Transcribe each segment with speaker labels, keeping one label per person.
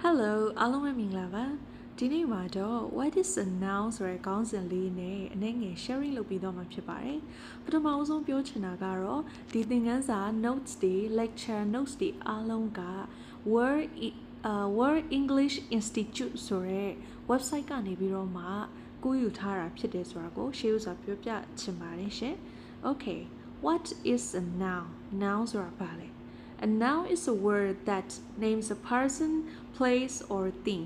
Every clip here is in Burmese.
Speaker 1: Hello အားလုံးပဲမင်္ဂလာပါဒီနေ့မှာတော့ what is a noun ဆိုတဲ့ခေါင်းစဉ်လေးနဲ့အနေငယ် sharing လုပ်ပြီးတော့မှာဖြစ်ပါတယ်ပထမအဆုံးပြောချင်တာကတော့ဒီသင်ခန်းစာ notes တွေ lecture notes တွေအားလုံးက World English Institute ဆိုတဲ့ website ကနေပြီးတော့မှကိုးယူထားတာဖြစ်တယ်ဆိုတာကိုရှေ့ဥစွာပြောပြချင်ပါတယ်ရှင် Okay what is a noun ဆိုတာဘာလဲA noun is a word that names a person, place, or thing.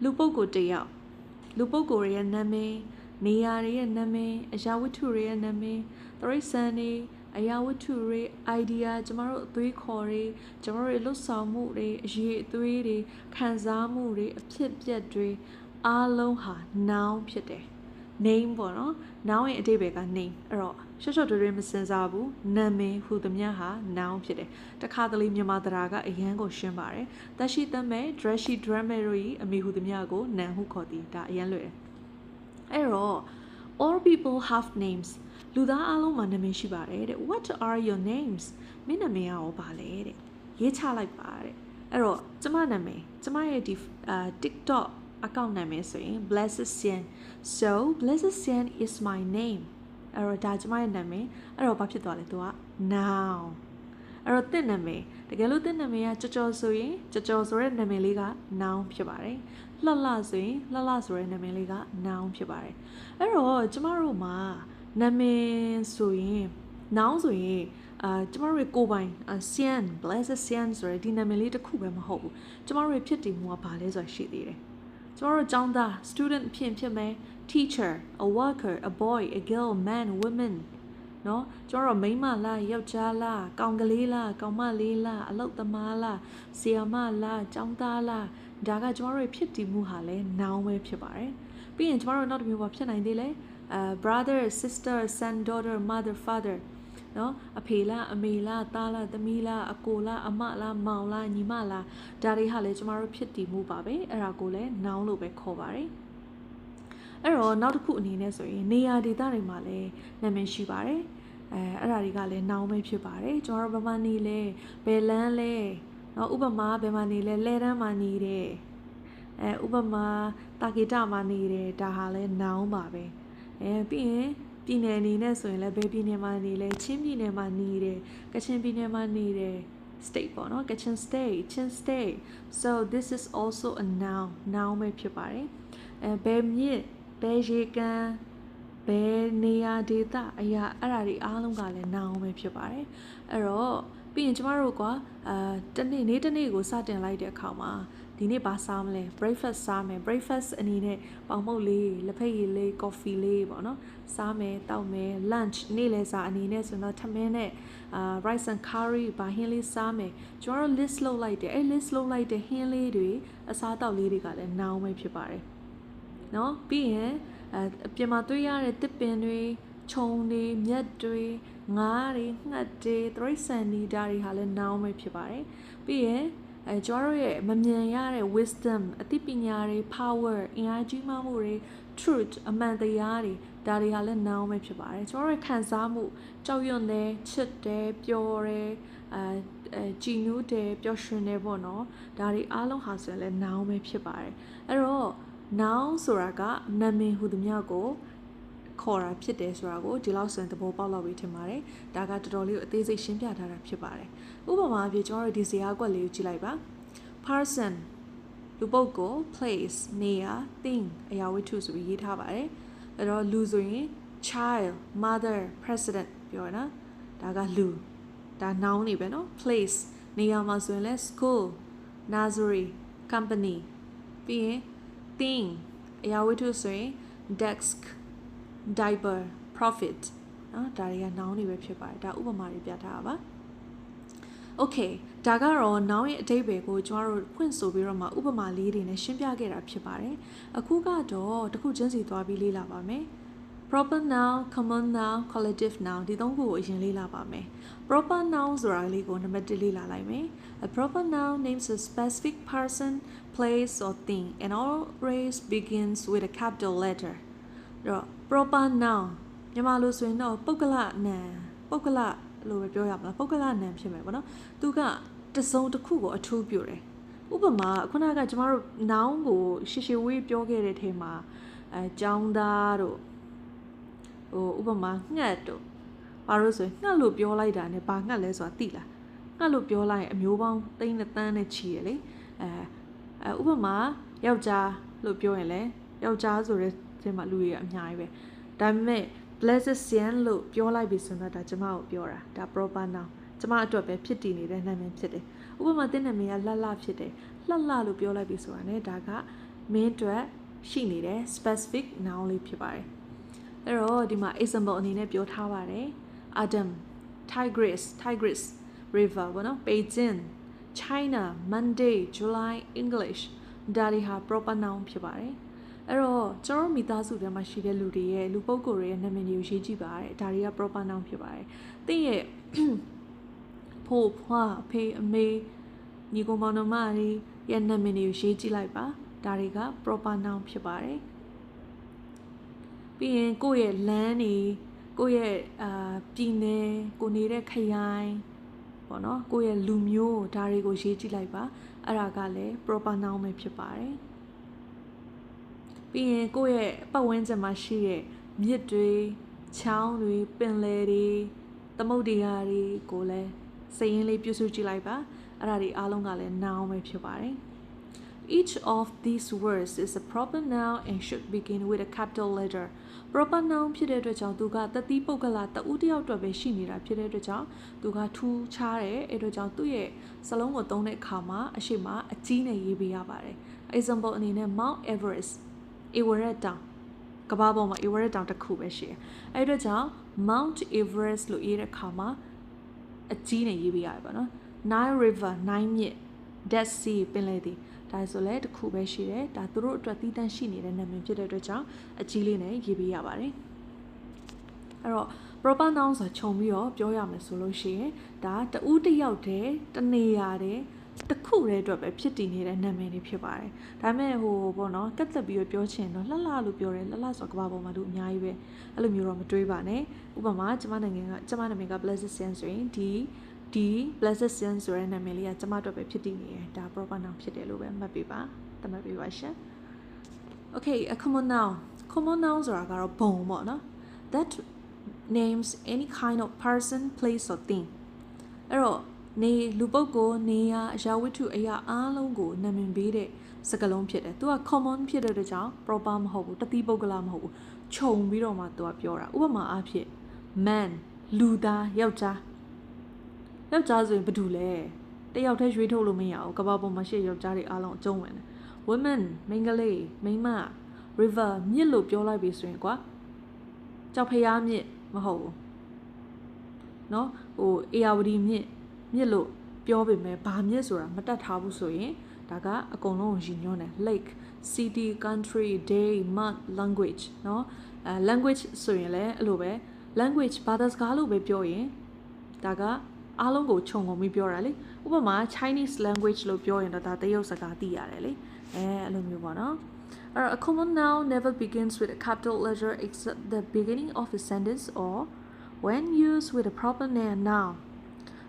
Speaker 1: လူပုဂ္ဂိုလ်တစ်ယောက်လူပုဂ္ဂိုလ်ရဲ့နာမည်နေရာရဲ့နာမည်အရာဝတ္ထုရဲ့နာမည်တရိษံတွေအရာဝတ္ထုတွေ idea ကျမတို့အသွေးခေါ်တွေကျမတို့ရဲ့လှုပ်ဆောင်မှုတွေအရေးအသွေးတွေခံစားမှုတွေအဖြစ်အပျက်တွေအားလုံးဟာ noun ဖြစ်တယ်name ပေါ့နော် noun ရဲ့အဓိပ္ပာယ်က name အဲ့တော့ရှော့တွေမစင်စားဘူးနာမည်ဟူသမျှဟာ noun ဖြစ်တယ်တခါတလေမြန်မာသရာကအရန်ကိုရှင်းပါတယ်သက်ရှိသမဲ့ dressy drama တို့ဤအမိဟူသမျှကို noun ဟုခေါ်သည်ဒါအရန်လွယ်တယ်အဲ့တော့ all people have names လူသားအလုံးမှာနာမည်ရှိပါတယ်တဲ့ what are your names မင်းနာမည်ရောဘာလဲတဲ့ရေးချလိုက်ပါတဲ့အဲ့တော့ကျမနာမည်ကျမရဲ့ဒီ TikTok account နာမည်ဆိုရင် Blessed Sian so Blessed Sian is my name အဲ့တော့ဒါကျမရဲ့နာမည်အဲ့တော့ဘာဖြစ်သွားလဲသူက noun အဲ့တော့တင့်နာမည်တကယ်လို့တင့်နာမည်ကကြော်ဆိုရင်ကြော်ဆိုတဲ့နာမည်လေးက noun ဖြစ်ပါတယ်လှလှဆိုရင်လှဆိုတဲ့နာမည်လေးက noun ဖြစ်ပါတယ်အဲ့တော့ကျမတို့မှာနာမည်ဆိုရင် noun ဆိုရင်ကျမတို့ကိုယ်ပိုင် Sian Blessed Sian ဆိုတဲ့ဒီနာမည်လေးတစ်ခုပဲမဟုတ်ဘူးကျမတို့ဖြစ်တည်မှုကဘာလဲဆိုတာရှိသေးတယ်ကျမတို့ကျောင်းသား student ဖြစ်မယ် teacher a worker a boy a girl man woman เนาะကျမတို့မိန်းမလားယောက်ျားလားကောင်ကလေးလားကောင်မလေးလားအလုပ်သမားလားဆရာမလားကျောင်းသားလားဒါကကျမတို့ဖြစ်တည်မှုဟာလဲ noun ပဲဖြစ်ပါတယ်ပြီးရင်ကျမတို့နောက်တစ်မျိုးဘာဖြစ်နိုင်သေးလဲbrother sister son daughter mother father เนาะအဖေလားအမေလားသားလားသမီးလားအကိုလားအမလားမောင်လားညီမလားဒါတွေဟာလည်းကျမတို့ဖြစ်တည်မှုပါပဲအဲ့ဒါကိုလည်း noun လို့ပဲခေါ်ပါတယ်အဲ့တော့နောက်တစ်ခုအနေနဲ့ဆိုရင်နေရာဒေသတွေမှာလည်းနာမည်ရှိပါတယ်အဲ့ဒါတွေကလည်း noun ပဲဖြစ်ပါတယ်ကျွန်တော်တို့ဘယ်မှာနေလဲဘယ်လမ်းလဲเนาะဥပမာဘယ်မှာနေလဲလဲတန်းမှာနေတယ်ဥပမာတာဂီတမှာနေတယ်ဒါဟာလည်း noun ပါပဲပြီးရင်ပြည်နယ်အနေနဲ့ဆိုရင်လည်းဘယ်ပြည်နယ်မှာနေလဲချင်းပြည်နယ်မှာနေတယ်ကချင်ပြည်နယ်မှာနေတယ် state ပေါ့နော် Kachin state Chin state so this is also a noun ပဲဖြစ်ပါတယ်ဘယ်မြစ်ဘယ်ရေကန်ဘယ်နေရာဒေသအရာအဲ့ဒါတွေအားလုံးကလည်း noun ပဲဖြစ်ပါတယ်အဲ့တော့ပြီးရင်ကျမတို့ကတနေ့ကိုစတင်လိုက်တဲ့အခါမှာဒီနေ့ဘာစားမလဲ breakfast စားမယ် breakfast အနေနဲ့ပေါင်မုတ်လေးလက်ဖက်ရည်လေး coffee လေးပေါ့နော်စားမယ်တောက်မယ် lunch နေ့လယ်စာအနေနဲ့ဆိုတော့ထမင်းနဲ့rice and curry ဘာဟင်းလေးစားမယ်ကျွန်တော်တို့ list လုပ်လိုက်တယ်အဲ့ list လုပ်လိုက်တဲ့ဟင်းလေးတွေအစားတောက်လေးတွေကလည်း noun ပဲဖြစ်ပါတယ်เนาะပြီးရင်အပြင်မှာတွေ့ရတဲ့တစ်ပင်တွေခြုံတွေမြက်တွေငါးတွေငှက်တွေတရိษံတွေဒါတွေဟာလည်း noun ပဲဖြစ်ပါတယ်ပြီးရင်ကျွန်တော်တို့ရဲ့မမြင်ရတဲ့ wisdom အသိပညာတွေ power အင်အားကြီးမှုတွေ truth အမှန်တရားတွေဒါတွေဟာလည်း noun ပဲဖြစ်ပါတယ်ကျွန်တော်တို့ခံစားမှုကြောက်ရွံ့တယ်ချစ်တယ်ပျော်တယ်ကြည်နူးတယ်ပျော်ရွှင်တယ်ပေါ့နော်ဒါတွေအားလုံးဟာဆိုရင်လည်း noun ပဲဖြစ်ပါတယ်အဲ့တော့ noun ဆိုတာကနာမည်ဟူသမျှကိုခေါ်တာဖြစ်တယ်ဆိုတာကိုဒီလောက်ဆိုရင်သဘောပေါက်လောက်ပြီထင်ပါတယ်ဒါကတော်တော်လေးကိုအသေးစိတ်ရှင်းပြထားတာဖြစ်ပါတယ်ဥပမာအဖြစ်ကျွန်တော်တို့ဒီဇာတ်ကွက်လေးကိုကြည့်လိုက်ပါ person လူပုဂ္ဂိုလ် place နေရာ thing အရာဝတ္ထုဆိုပြီးရေးထားပါတယ်အဲ့တော့လူဆိုရင် child mother president ပြောရနော်ဒါကလူဒါ noun နေပဲနော် place နေရာမှာဆိုရင်လဲ school nursery company ပြီးရင်thing အရာဝတ္ထုဆိုရင် desk diaper profit နော်ဒါတွေက noun တွေပဲဖြစ်ပါတယ်ဒါဥပမာတွေပြထားတာပါ okay ဒါကတော့ noun ရဲ့အဓိပ္ပာယ်ကိုကျွန်တော်တို့ဖွင့်ဆိုပြီးတော့မှဥပမာလေးတွေနဲ့ရှင်းပြခဲ့တာဖြစ်ပါတယ်အခုကတော့တစ်ခုချင်းစီသွားပြီးလေ့လာပါမယ် proper noun common noun collective noun ဒီသုံးခုကိုအရင်လေ့လာပါမယ် proper noun ဆိုတာလေးကိုနံပါတ်1လေ့လာလိုက်မယ် a proper noun names a specific person place or thing and always begins with a capital letter တော့ proper noun မြန်မာလိုဆိုရင်တော့ပုဂ္ဂလနာမ်ပုဂ္ဂလလို့ပဲပြောရမလားပုဂ္ဂလနာမ်ဖြစ်မယ်ပေါ့နော်သူကတစုံတစ်ခုကိုအထူးပြုတယ် ဥပမာခုနကကျမတို့ noun ကိုရှေ့ဝေးပြောခဲ့တဲ့ထဲမှာကျောင်းသားတို့ဥပမာငှက်တို့ဘာလို့ဆိုရင်ငှက်လို့ပြောလိုက်တာနဲ့ဘာငှက်လဲဆိုတာသိလားငှက်လို့ပြောလိုက်ရင်အမျိုးပေါင်းသိန်းနဲ့တန်းနဲ့ချီရလေဥပမာယောက်ျားလို့ပြောရင်လည်းယောက်ျားဆိုတဲ့ဒီမှာလူတွေအများကြီးပဲဒါပေမဲ့ blessed sian လို့ပြောလိုက်ပြီဆိုတော့ဒါကျမကိုပြောတာဒါ proper noun ကျမအတွက်ပဲဖြစ်တည်နေတဲ့နာမည်ဖြစ်တယ်ဥပမာတင်းနာမည်ကလှလှဖြစ်တယ်လှလှလို့ပြောလိုက်ပြီဆိုတာ ਨੇ ဒါကမင်းအတွက်ရှိနေတဲ့ specific noun လေးဖြစ်ပါတယ်အဲ့တော့ဒီမှာ example အနေနဲ့ပြောထားပါတယ် Adam Tigris River ဘောနော် Beijing China Monday July English ဒါတွေဟာ proper noun ဖြစ်ပါတယ်အဲ့တော့ကျွန်တော်မိသားစုထဲမှာရှိတဲ့လူတွေရဲ့လူပုဂ္ဂိုလ်တွေရဲ့နာမည်တွေကိုရေးကြည့်ပါတယ်ဒါတွေက proper noun ဖြစ်ပါတယ်သင်ရဲ့ဖို့ဖွားအဖေအမေညီကောင်မောင်နှမတွေရဲ့နာမည်တွေကိုရေးကြည့်လိုက်ပါဒါတွေက proper noun ဖြစ်ပါတယ်ပြီးရင်ကိုယ့်ရဲ့လမ်းတွေကိုယ့်ရဲ့ပြည်နယ်ကိုနေတဲ့ခရိုင်ပေါ့နော်ကိုယ့်ရဲ့လူမျိုးဒါတွေကိုရေးကြည့်လိုက်ပါအဲ့ဒါကလည်း proper noun ပဲဖြစ်ပါတယ်ပြီးရင်ကိုယ့်ရဲ့ပတ်ဝန်းကျင်မှာရှိတဲ့မြစ်တွေချောင်းတွေပင်လယ်တွေသမုဒ္ဒရာတွေကိုလည်းစာရင်းလေးပြုစုကြည့်လိုက်ပါအဲ့ဒါတွေအားလုံးကလည်း noun ပဲဖြစ်ပါတယ် Each of these words is a proper noun and should begin with a capital letter proper noun ဖြစ်တဲ့အတွက်ကြောင့်သူကတတိပုဂ္ဂလတဦးတစ်ယောက်အတွက်ပဲရှိနေတာဖြစ်တဲ့အတွက်ကြောင့်သူကထူးခြားတယ်အဲ့အတွက်ကြောင့်သူ့ရဲ့စလုံးကိုသုံးတဲ့အခါမှာအရှိမအကြီးနဲ့ရေးပေးရပါတယ် example အနေနဲ့ Mount Everest Everest တောင်ကမ္ဘာပေါ်မှာ Everest တောင်တစ်ခုပဲရှိတယ်အဲ့အတွက်ကြောင့် Mount Everest လို့ရေးတဲ့အခါမှာအကြီးနဲ့ရေးပေးရတယ်ပေါ့နော် Nile River Nile မြစ် Dead Sea ပင်လယ်သည်ဒါဆိုလဲတစ်ခုပဲရှိတယ်ဒါသူတို့အတွက်တည်တံ့ရှိနေတဲ့နာမည်ဖြစ်တဲ့အတွက်ကြောင့်အကြီးလေးနဲ့ရေးပေးရပါတယ်အဲ့တော့ proper noun ဆိုခြုံပြီးတော့ပြောရမယ်ဆိုလို့ရှိရင်ဒါတဦးတစ်ယောက်တည်းတနေရာတည်းတစ်ခုတည်းအတွက်ပဲဖြစ်တည်နေတဲ့နာမည်တွေဖြစ်ပါတယ်ဒါပေမဲ့ပေါ့နော်ကတ်သက်ပြီးတော့ပြောချင်တော့လှလှလို့ပြောတယ်လှလှဆိုကမ္ဘာပေါ်မှာလူအများကြီးပဲအဲ့လိုမျိုးတော့မတွေးပါနဲ့ဥပမာကျမနာမည်က blessed sian ဆိုရင်ဒီ blessed sian ဆိုတဲ့နာမည်လေးကကျမတို့ပဲဖြစ်တည်နေတယ်ဒါ proper noun ဖြစ်တယ်လို့ပဲမှတ်ပေးပါသတ်မှတ်ပေးပါရှင် Okay a common noun ဆိုတာကတော့ဘုံပေါ့နော် that names any kind of person place or thing အဲ့တော့နေလူပုဂ္ဂိုလ်နေရာအရာဝတ္ထုအရာအားလုံးကိုနာမည်ပေးတဲ့စကားလုံးဖြစ်တယ်သူက common ဖြစ်တဲ့အတွက်ကြောင့် proper မဟုတ်ဘူးတတိပုဂ္ဂလမဟုတ်ဘူးခြုံပြီးတော့မှသူကပြောတာဥပမာအားဖြင့် man လူသားယောက်ျားဆိုရင်ဘာတူလဲတယောက်တည်းရွေးထုတ်လို့မရဘူးကမ္ဘာပေါ်မှာရှိတဲ့ယောက်ျားတွေအားလုံးအကျုံးဝင်တယ် women မိန်းကလေးမိန်းမ river မြစ်လို့ပြောလိုက်ပြီဆိုရင်ကွာကြောက်ဖျားမြစ်မဟုတ်ဘူးเนาะအေယာဝတီမြစ်လို့ပြောပေမဲ့ဘာမြစ်ဆိုတာမတတ်ထားဘူးဆိုရင်ဒါကအကုန်လုံးကိုရည်ညွှန်းတယ် lake city country day month language เนาะlanguage ဆိုရင်လည်းအဲ့လိုပဲ language ဘာသာစကားလို့ပဲပြောရင်ဒါကအားလုံးကိုခြုံငုံပြီးပြောတာလေဥပမာ Chinese language လို့ပြောရင်တော့ဒါတရုတ်စကားသိရတယ်လေအဲ့လိုမျိုးပေါ့နော်အဲ့တော့ a common noun never begins with a capital letter except the beginning of a sentence or when used with a proper noun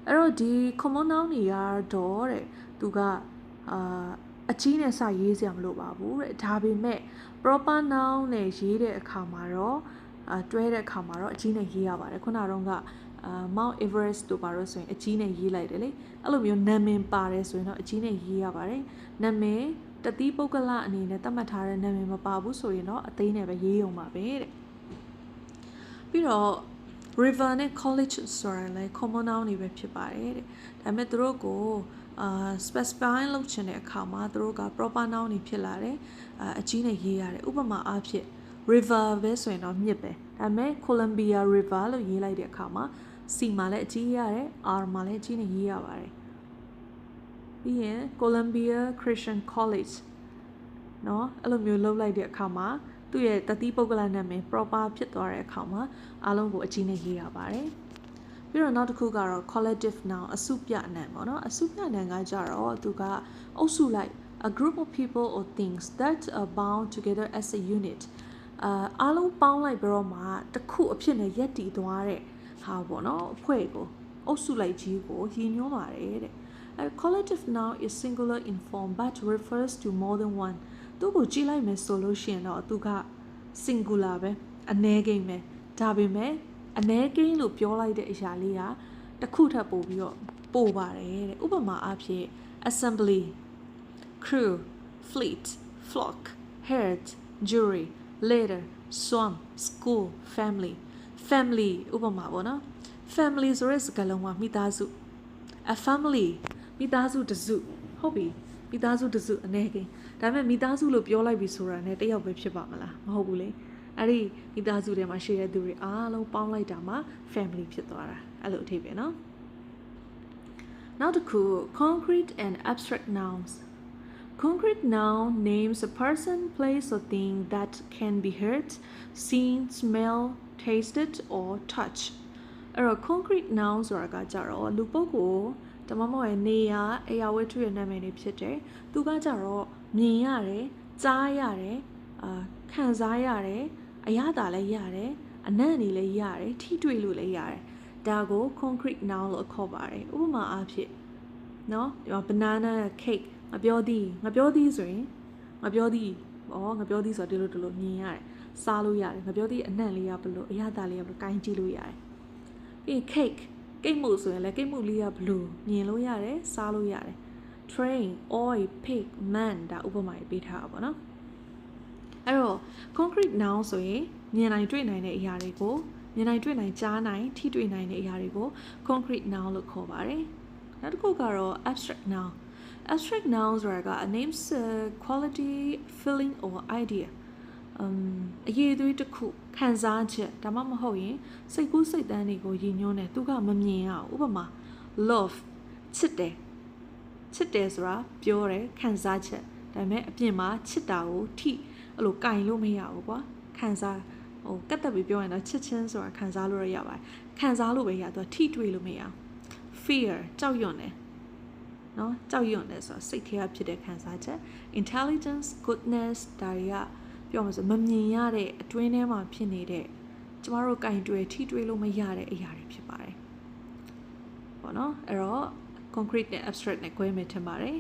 Speaker 1: အဲ့တော့ဒီ common noun တွေကတော့တဲ့သူကအကြီးနဲ့စရေးစရာမလိုပါဘူးတဲ့ဒါပေမဲ့ proper noun နဲ့ရေးတဲ့အခါမှာတော့တွဲတဲ့အခါမှာတော့အကြီးနဲ့ရေးရပါတယ်ခုနကတော့Mount Everest တို့ပါတော့ဆိုရင်အကြီးနဲ့ရေးလိုက်တယ်လေအဲ့လိုမျိုးနာမည်ပါတယ်ဆိုရင်တော့အကြီးနဲ့ရေးရပါတယ်နာမည်တတိပုဂ္ဂလအနေနဲ့သတ်မှတ်ထားတဲ့နာမည်မပါဘူးဆိုရင်တော့အသေးနဲ့ပဲရေးရုံပါပဲတဲ့ပြီးတော့ river နဲ့ college ဆိုတာလည်း common noun တွေပဲဖြစ်ပါတယ်တဲ့ဒါပေမဲ့သူတို့ကိုspecify လုပ်ချင်တဲ့အခါမှာသူတို့က proper noun တွေဖြစ်လာတယ်အကြီးနဲ့ရေးရတယ်ဥပမာအားဖြင့် river ပဲဆိုရင်တော့မြစ်ပဲဒါပေမဲ့ Columbia River လို့ရေးလိုက်တဲ့အခါမှာ C မှာလည်းအကြီးရတယ် R မှာလည်းအကြီးနဲ့ရေးရပါတယ်ပြီးရင် Columbia Christian College เนาะအဲ့လိုမျိုးလုပ်လိုက်တဲ့အခါမှာသူ့ရဲ့တတိပုဂ္ဂလနာမည် proper ဖြစ်သွားတဲ့အခါမှာအားလုံးကိုအကြီးနဲ့ရေးရပါတယ်ပြီးတော့နောက်တစ်ခုကတော့ collective noun အစုပြနာမ်ပေါ့နော်အစုပြနာမ်ကကြတော့သူကအုပ်စုလိုက် a group of people or things that are bound together as a unit အားလုံးပေါင်းလိုက်ပြီးတော့မှတစ်ခုအဖြစ်နဲ့ရက်တည်သွားတဲ့ဟာပေါ့နော်အဖွဲ့ကိုအုပ်စုလိုက်ကြီးကိုရည်ညွှန်းပါတယ်တဲ့ A collective noun is singular in form but refers to more than one. သူကိုကြည့်လိုက်မယ်ဆိုလို့ရှိရင်တော့သူက singular ပဲအနည်းကိန်းပဲဒါပေမဲ့အနည်းကိန်းလို့ပြောလိုက်တဲ့အရာလေးကတစ်ခုထပ်ပို့ပြီးတော့ပို့ပါတယ်တဲ့ဥပမာအားဖြင့် assembly crew fleet flock herd jury leader swarm school family ဥပမာပေါ့နော် family ဆိုတဲ့စကားလုံးကမိသားစု a family မိသားစုတစ်စုဟုတ်ပြီမိသားစုတစ်စုအနည်းကိန်းဒါပေမဲ့မိသားစုလို့ပြောလိုက်ပြီဆိုတာနဲ့တယောက်ပဲဖြစ်ပါမလားမဟုတ်ဘူးလေအဲ့ဒီမိသားစုထဲမှာရှိတဲ့သူတွေအားလုံးပေါင်းလိုက်တာမှ family ဖြစ်သွားတာအဲ့လိုအထိပဲเนาะနောက်တစ်ခု concrete and abstract nouns concrete noun names a person place or thing that can be heard seen smell tasted or touched အဲ့တော့ concrete noun ဆိုတာကကြတော့လူပုဂ္ဂိုလ်တမမောရဲ့နေရာအရာဝတ္ထုရဲ့နာမည်တွေဖြစ်တယ်သူကကြတော့မြင်ရတယ်ကြားရတယ်ခံစားရတယ်အရသာလည်းရတယ်အနံ့နေလည်းရတယ်ထိတွေ့လို့လည်းရတယ်ဒါကို concrete noun လို့ခေါ်ပါတယ်ဥပမာအားဖြင့်เนาะဒီမှာ banana cake ငါပြောသည်ဆိုရင်ငါပြောသည်ဆိုတော့ဒီလိုမြင်ရတယ်စားလို့ရတယ်ငါပြောသည်အနံ့လေးရဘလို့အရသာလေးရဘလို့ကိုင်းကြည့်လို့ရတယ်ပြီး cake ကိတ်မှုဆိုရင်လည်းကိတ်မှုလေးရဘလို့မြင်လို့ရတယ်စားလို့ရတယ် train oil pig man ဒါဥပမာပေးထားတာပေါ့နော်အဲ့တော့ concrete noun ဆိုရင်မြင်နိုင်တွေ့နိုင်တဲ့အရာတွေကိုမြင်နိုင်တွေ့နိုင်ကြားနိုင်ထိတွေ့နိုင်တဲ့အရာတွေကို concrete noun လို့ခေါ်ပါတယ်နောက်တစ်ခုကတော့ abstract noun abstract nouns ဆိုတာက a name's quality feeling or idea အရေးအသွေးတစ်ခုခံစားချက်ဒါမှမဟုတ်ရင်စိတ်ကူးစိတ်တမ်းတွေကိုရည်ညွှန်းတယ်သူကမမြင်အောင်ဥပမာ love ချစ်တယ်ဆိုတာပြောတယ်ခံစားချက်ဒါပေမဲ့အပြင်မှာချစ်တာကိုထိအဲ့လိုကင်လို့မရဘူးကွာခံစားကတ်တက်ပြီးပြောရင်တော့ချစ်ချင်းဆိုတာခံစားလို့ရပါတယ်ခံစားလို့ပဲရသူထိတွေ့လို့မရအောင် fear ကြောက်ရွံ့တယ်နော်ကြောက်ရွံ့တယ်ဆိုတာစိတ်ထဲကဖြစ်တဲ့ခံစားချက် intelligence goodness ဒါတွေကပြောမှာဆိုမမြင်ရတဲ့အတွင်းထဲမှာဖြစ်နေတဲ့ကျမတို့ကင်တွေ့ထိတွေ့လို့မရတဲ့အရာတွေဖြစ်ပါတယ်ပေါ့နော်အဲ့တော့ concrete နဲ့ abstract နဲ့ခွဲမယ်ထင်ပါတယ်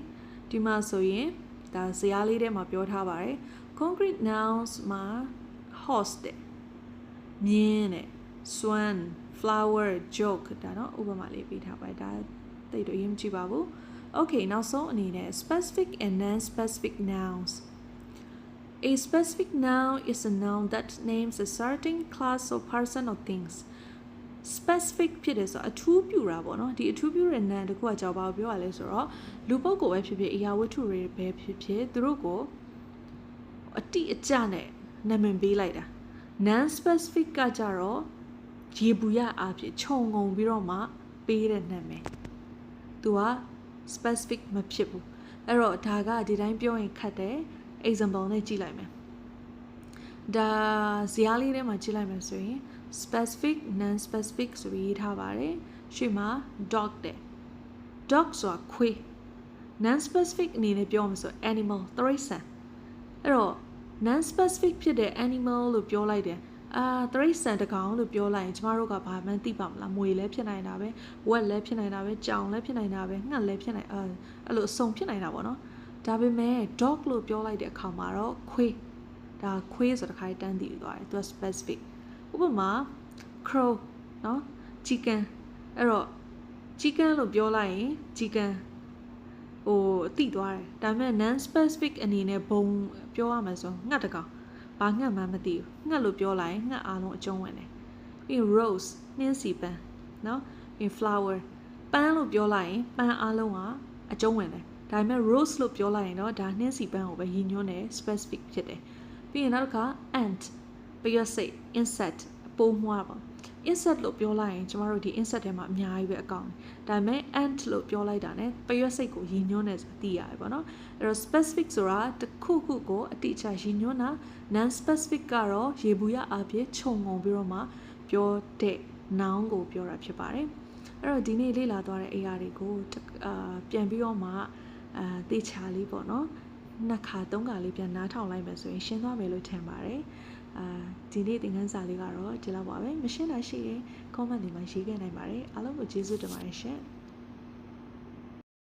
Speaker 1: ဒီမှာဆိုရင်ဒါဇယားလေးထဲမှာပြောထားပါတယ် concrete nouns မှာ horse တဲ့မြင်းတဲ့ swan flower joke ဒါနော်ဥပမာလေးပေးထားပါတယ်ဒါတိတ်တော့ရေးမကြည့်ပါဘူး Okay နောက်ဆုံးအနေနဲ့ specific and non-specific nouns A specific noun is a noun that names a certain class of person or things specific ဖြစ်တယ်ဆိုတော့အထူးပြုတာပေါ့နော်ဒီအထူးပြုတဲ့ noun တခုကကြောက်ပါပြောရလဲဆိုတော့လူပုဂ္ဂိုလ်ပဲဖြစ်ဖြစ်အရာဝတ္ထုတွေပဲဖြစ်ဖြစ်သူတို့ကိုအတိအကျနဲ့နာမည်ပေးလိုက်တာ non specific ကကြတော့ရေဘူးရအားဖြင့်ခြုံငုံပြီးတော့မှပေးတဲ့နာမည်သူက specific မဖြစ်ဘူးအဲ့တော့ဒါကဒီတိုင်းပြောရင်ခက်တယ် example နဲ့ကြည့်လိုက်မယ်ဒါဇာတ်လေးထဲမှာကြည့်လိုက်မယ်ဆိုရင် specific non specific ဆိုပြီးရေးထားပါတယ်ရှေ့မှာ dog တဲ့ dog ဆိုတာခွေး non specific အနေနဲ့ပြောမှာဆို animal တိရစ္ဆာန်အဲ့တော့ non specific ဖြစ်တဲ့ animal လို့ပြောလိုက်တယ်တိရစ္ဆာန်တကောင်လို့ပြောလိုက်ရင်ကျမတို့ကဘာမှသိပါမလားမွေလည်းဖြစ်နိုင်တာပဲဝက်လည်းဖြစ်နိုင်တာပဲကြောင်လည်းဖြစ်နိုင်တာပဲငှက်လည်းဖြစ်နိုင်အဲ့လိုအစုံဖြစ်နိုင်တာပေါ့နော်ဒါပေမဲ့ dog လို့ပြောလိုက်တဲ့အခါမှာတော့ခွေးဒါခွေးဆိုတဲ့ခါတန်းတည်သွားတယ်သူက specific ဥပမာ crow နော် chicken အဲ့တော့ chicken လို့ပြောလိုက်ရင် chicken တိသွားတယ်ဒါပေမဲ့ non specific အနေနဲ့ဘုံပြောရမှာဆိုငှက်တကောင်ဘာငှက်မှမသိဘူးငှက်လို့ပြောလိုက်ရင်ငှက်အားလုံးအကျုံးဝင်တယ်ပြီး rose နှင်းစီပန်းနော်ပြီး flower ပန်းလို့ပြောလိုက်ရင်ပန်းအားလုံးကအကျုံးဝင်တယ်ဒါပေမဲ့ rose လို့ပြောလိုက်ရင်တော့ဒါနှင်းစီပန်းကိုပဲရည်ညွှန်းတယ် specific ဖြစ်တယ်ပြီးရင်နောက်တစ်ခါ ant ပြီးရစိတ် insect ပိုးမွှားပေါ့ insect လို့ပြောလိုက်ရင်ကျမတို့ဒီ insect ထဲမှာအများကြီးပဲအကောင်ဒါပေမဲ့ ant လို့ပြောလိုက်တာ ਨੇ ပြီးရစိတ်ကိုရည်ညွှန်းတယ်ဆိုတာသိရတယ်ပေါ့နော်အဲ့တော့ specific ဆိုတာတစ်ခုခုကိုအတိအကျရည်ညွှန်းတာ non specific ကတော့ရေဘူးရအပြည့်ခြုံငုံပြီးတော့မှပြောတဲ့ noun ကိုပြောတာဖြစ်ပါတယ်အဲ့တော့ဒီနေ့လေ့လာသွားတဲ့အရာတွေကိုပြန်ပြီးတော့မှသေချာလေးပေါ့နော်နှစ်ခါသုံးခါလေးပြန်နားထောင်လိုက်မယ်ဆိုရင်ရှင်းသွားမယ်လို့ထင်ပါတယ်ဒီနေ့သင်ခန်းစာလေးကတော့ဒီလောက်ပါပဲမရှင်းတာရှိရင် comment တွေမှာရေးခဲ့နိုင်ပါတယ်အားလုံးကိုကျေးဇူးတင်ပါတယ်ရှင်